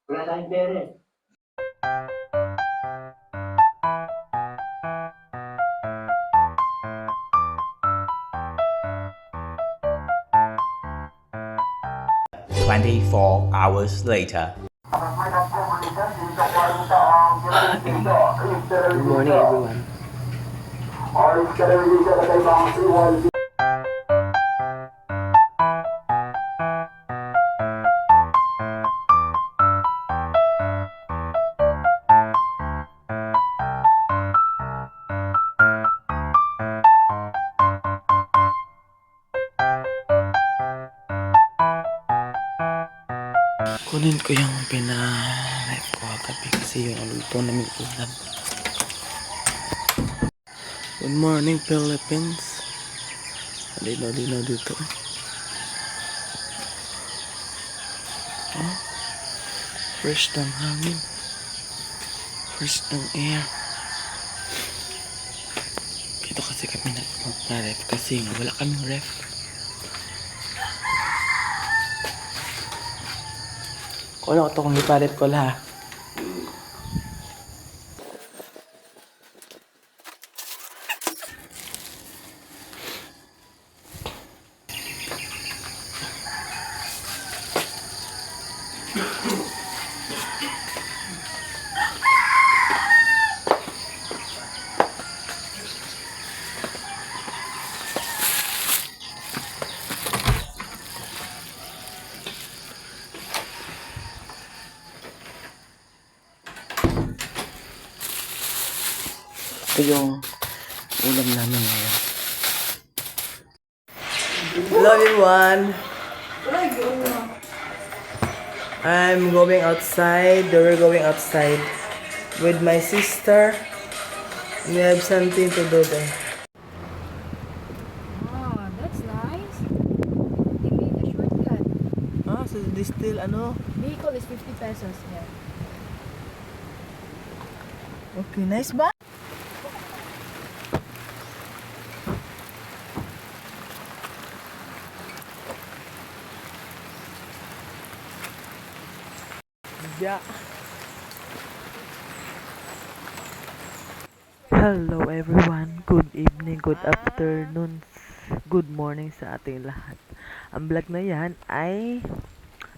Wala tayong pere. Hours later. Good morning, everyone. Kunin ko yung pina-live ko kagabi kasi yung aluto namin ulam. Good morning, Philippines. Dino dito. Oh, fresh ng hangin. Fresh ng air. Dito kasi kami nag-ref kasi nga wala kaming ref. Kulang ito kung ipalit ko lahat. Ito yung ulam namin ngayon. Hello everyone! I'm going outside. We're going outside with my sister. We have something to do there. Oh, that's nice. They made a shortcut. Ah, so this still ano? Vehicle is 50 pesos. Yeah. Okay, nice ba? Yeah. Hello everyone, good evening, good afternoon, good morning sa ating lahat. Ang vlog na yan ay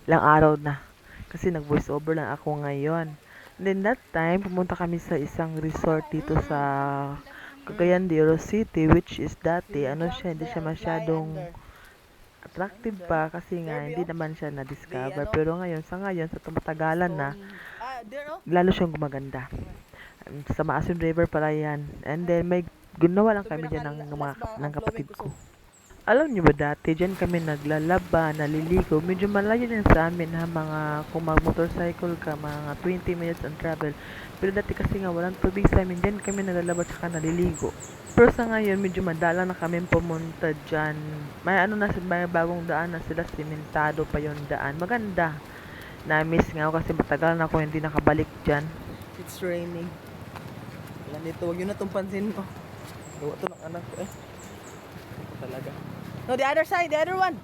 ilang araw na kasi nag voice over lang ako ngayon. And then that time, pumunta kami sa isang resort dito sa Cagayan de Oro City, which is dati, hindi siya masyadong attractive pa kasi nga hindi naman siya na-discover. Pero ngayon, sa tumatagalan na, lalo siyang gumaganda. Sa Maasin River pala yan. And then may gunawa lang kami dyan ng kapatid ko. Alam niyo ba dati, dyan kami naglalaba, naliligo. Medyo malayo din sa amin ha, kung mag-motorcycle ka, mga 20 minutes on travel. Pero dati kasi nga walang tubig sa amin, dyan kami naglalaba tsaka naliligo. Pero sa ngayon, medyo madala na kami pumunta dyan. May bagong daan na sila, simentado pa yung daan. Maganda. Na-miss nga ako kasi matagal na ako hindi nakabalik dyan. It's raining. Wala dito, huwag yun na itong pansin ko. Gawa ito ng anak ko eh. Ito talaga. No, the other side, the other one.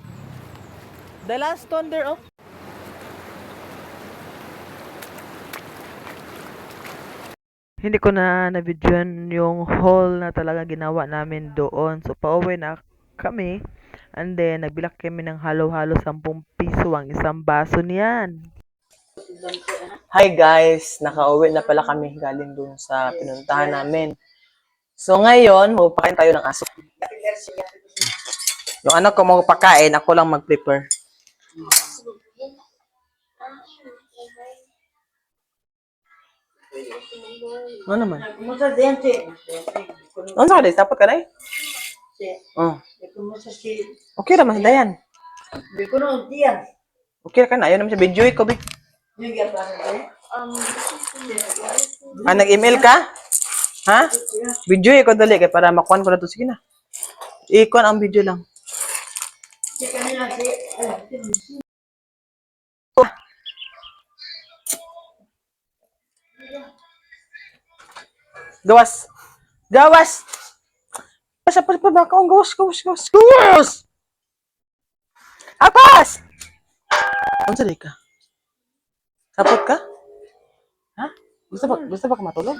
The last one there, oh. Hindi ko na na-videoan yung haul na talaga ginawa namin doon. So, pauwi na kami. And then, nagbilak kami ng halo-halo 10 piso ang isang baso niyan. Hi guys! Nakauwi na pala kami galing doon sa pinuntahan namin. So, ngayon, magpakain tayo ng aso. Yung anak ko magpakain, ako lang mag-prepare. Ano naman? Ano sa dapat ka na Oh. Okay naman, Dayan. Okay ka na, ayaw naman siya. Video ko, Big. Nag-email ka? Ha? Video ko dali, kaya para makuhan ko na to. Sige na. Ikon ang video lang. Gawas! Gawas! Sa pa ba ka? Gawas! Apas! Ang sali ka. Sapot ka? Ha? Gusto ba ka matulog?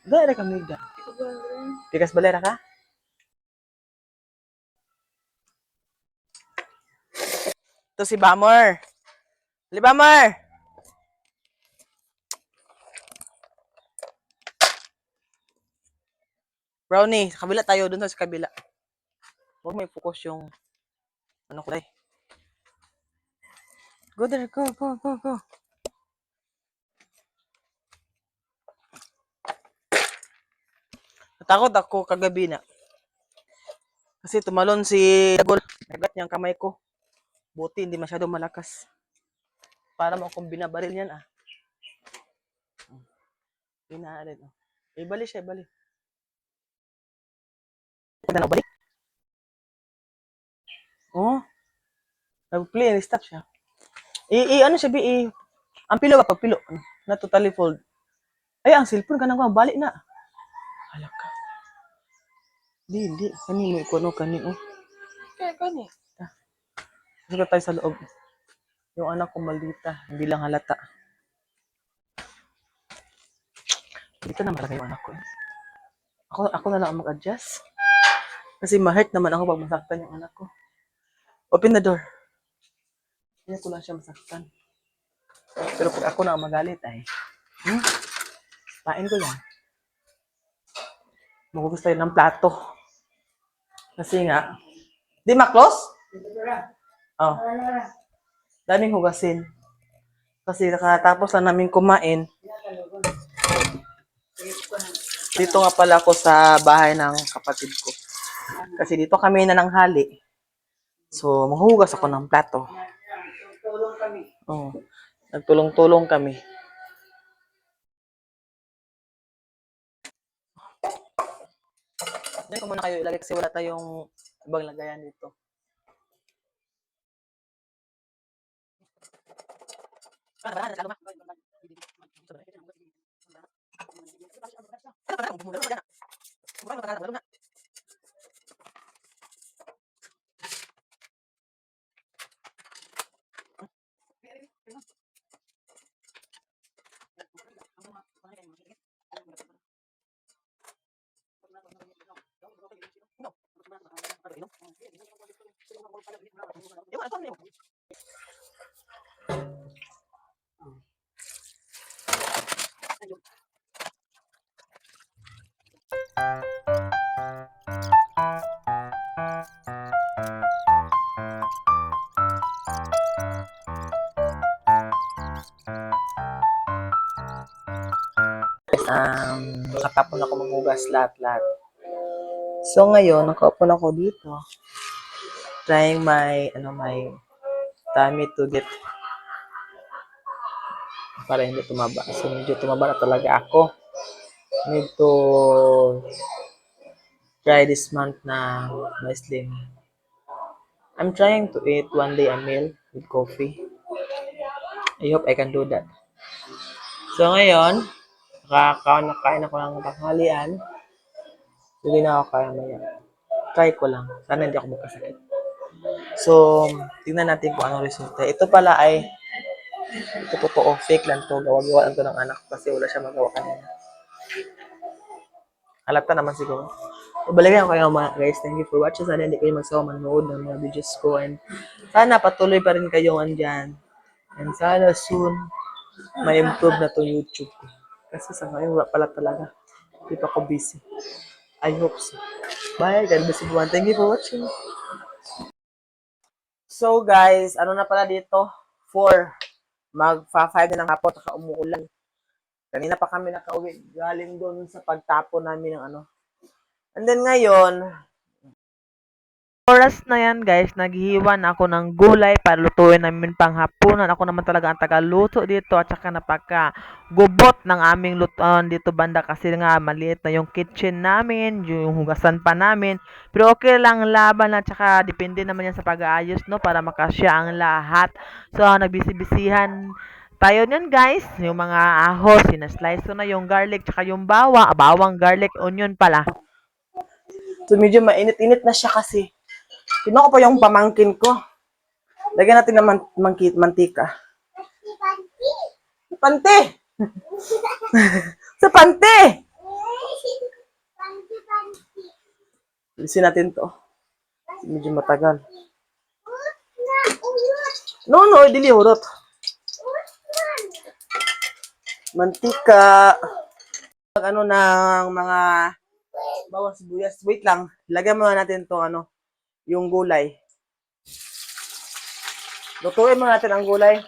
Dahil ka miga. Tikas balera ka? Ito si Bammer. Li Bammer! Brownie, sa kabila tayo, dun sa kabila. Huwag may focus yung ano ko dahil. Go there, go. Natakot ako kagabi na. Kasi tumalon si Dagol. Nagat niya ang kamay ko. Buti, hindi masyadong malakas. Para mo akong binabaril yan ah. Pinaalit. Oh. Ibali siya, ibali. Ano balik? Oh. Nag-play and stop siya. Ano siya, ang pilo ba? Pagpilo. Na totally fold. Ay, ang cellphone ka nang balik na. Halak ka. Hindi. Kanino ko, no? Kanino. Kani. Sugat tayo sa loob. Yung anak ko maldita. Hindi lang halata. Dito na malaki yung anak ko. Ako na lang ang mag-adjust. Kasi ma-hurt naman ako pag masaktan yung anak ko. Open the door. Hindi ko lang siya masaktan. Pero pag ako na ang magalit ay, pain ko yan. Magugus tayo ng plato. Kasi nga, di ma-close? Oh. Daming hugasin. Kasi nakatapos lang namin kumain. Dito nga pala ako sa bahay ng kapatid ko. Kasi dito kami nananghali. So, maghuhugas ako ng plato. Nagtulong kami. Oo. Nagtulong-tulong kami. Diyan ko muna kayo ilagay kasi wala tayong ibang lagayan dito. Nakatapon ako maghugas lahat. So ngayon, nakaupo na ako dito. Trying my tummy to get para hindi tumaba. So medyo tumaba na talaga ako. Need to try this month na slim. I'm trying to eat one day a meal with coffee. I hope I can do that. So ngayon, nakain ako ng tanghalian. Hindi na ako kaya maya. Try ko lang. Sana hindi ako magkasakit. So, tingnan natin kung anong resulta. Ito pala ay, ito totoo, fake lang to. Gawa-gawa lang to ng anak kasi wala siya magawa kanina. Halata naman siguro. So, balikan ko kayo mga guys. Thank you for watching. Sana hindi kayo magsawa manood ng mga videos ko. And sana patuloy pa rin kayo andyan. And sana soon, may improve na to YouTube ko. Kasi sa ngayon, wala pala talaga. Hindi pa ako busy. I hope so. Bye. God bless everyone. Thank you for watching. So guys, ano na pala dito? 4. Mag-5 na ng hapon, saka umuulan. Kanina pa kami nakauwi. Galing doon sa pagtapon namin ng ano. And then ngayon, Oras na yan guys, naghihiwa na ako ng gulay para lutuin namin panghapunan. Ako naman talaga ang tagaluto dito at saka napaka-gubot ng aming lutuan dito banda kasi nga maliit na yung kitchen namin, yung hugasan pa namin. Pero okay lang, laban at saka depende naman yan sa pag-aayos no para makasya ang lahat. So nagbisi-bisihan tayo niyan guys, yung mga ahos, sinaslice ko na yung garlic tsaka yung bawang garlic, onion pala. so medyo mainit-init na siya kasi. Kinuha ko pa yung pamangkin ko. Lagyan natin ng mantika. Pante! Sa pante! Alisin natin to. Medyo matagal. No, dili hurot. Mantika. Pag ano ng mga bawang sibuyas. Wait lang. Lagyan muna natin to ano, yung gulay. Lutuin muna natin ang gulay.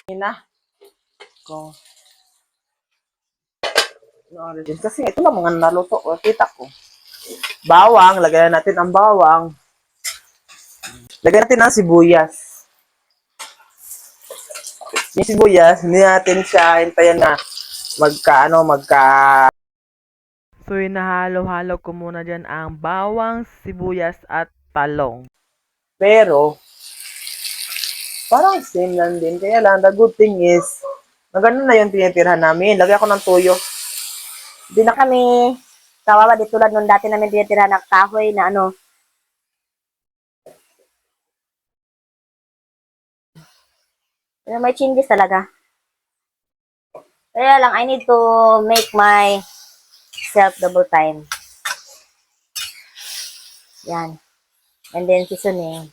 Ina. Ko. Kasi ito lang mga naluto. Kita ko. Bawang. Lagyan natin ang bawang. Lagyan natin ang sibuyas. Yung sibuyas, hindi natin siya hintayin na magka. So, hinahalo-halo ko muna dyan ang bawang, sibuyas, at talong. Pero, parang same lang din. Kaya lang, the good thing is, maganda na yung tinitirhan namin. Lagyan ko ng tuyo. Di na kami kawawa di tulad nung dati namin tinitira ng kahoy na ano. Pero may changes talaga. Kaya lang, I need to make my self double time. Yan. And then seasoning.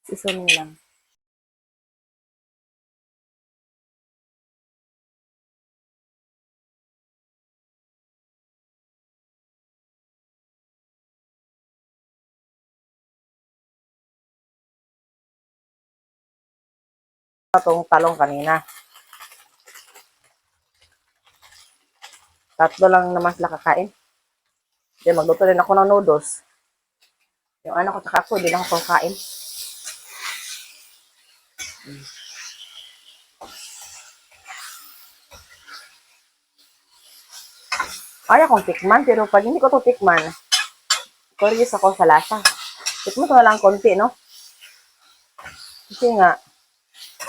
Seasoning lang. Itong talong kanina. Tatlo lang naman sila kakain. Then, magluto rin ako ng noodles. Yung anak ko tsaka ako, hindi lang ako kakain. Ay, akong tikman, pero pag hindi ko to tikman, curious ako sa lasa. Tikman ko na lang konti, no? Kasi nga,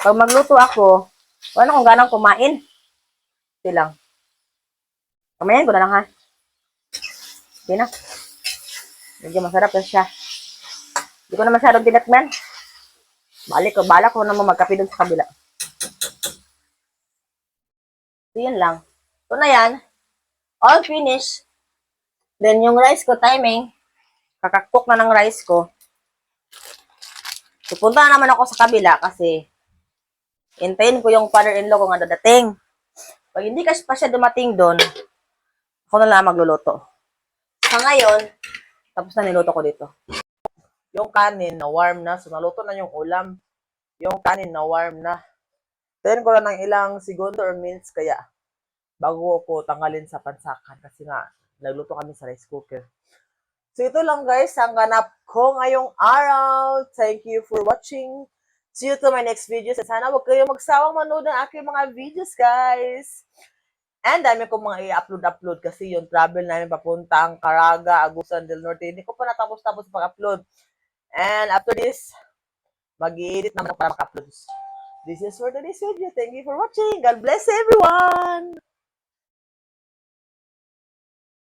pag magluto ako, wala akong ganang kumain. Hindi lang. Kamayan ko na lang, ha? Hindi na. Medyo masarap na siya. Hindi ko na masyadong tinatman. Balak ko naman magkape dun sa kabila. So, yun lang. So, na yan. All finished. Then, yung rice ko, timing. Kakakcook na ng rice ko. Pupunta na naman ako sa kabila kasi hintayin ko yung father-in-law ko nga dadating. Pag hindi kasi pa siya dumating doon, ako na lang magluluto. Sa ngayon, tapos na niluto ko dito. Yung kanin na warm na, so naluto na yung ulam. Yung kanin na warm na. Tayin ko lang ng ilang segundo or minutes kaya bago ko tanggalin sa pansakan kasi nga nagluto kami sa rice cooker. So ito lang guys, ang ganap ko ngayong araw. Thank you for watching. See you to my next videos. At sana huwag kayong magsawang manood ng aking mga videos guys. And dami ko mga i-upload kasi yung travel namin papuntang Caraga, Agusan del Norte. Hindi ko pa natapos-tapos pag-upload. And after this, mag-i-edit naman ako para maka-upload. This is for today's video. Thank you for watching. God bless everyone!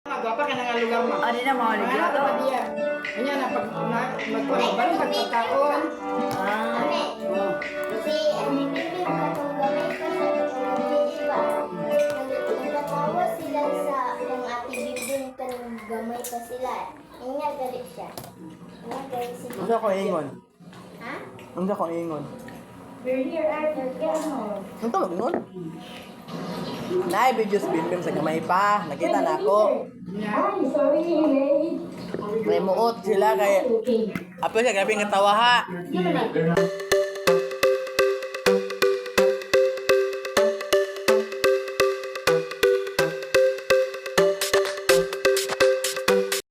Magwapa ka na nga lugar mo. Ano na mga lugar? Ano na diya? Ano na pag magpapabalik pagkataon. Kasi ang bibig ka kung gamay ka sa diba? Nagatawa sila sa kung ate bibig ka nung gamay pa sila. Yung nga galit siya. Yung nga galit siya. Ano ako ingon? Ha? Ano ako ingon? We're here after Kelmo. Ano to mag-ingon? Nay, videos film sa kamay pa. Nakita na ako. Ay, sorry, late. May muot sila kay... Apo siya, gabi nga tawa ha.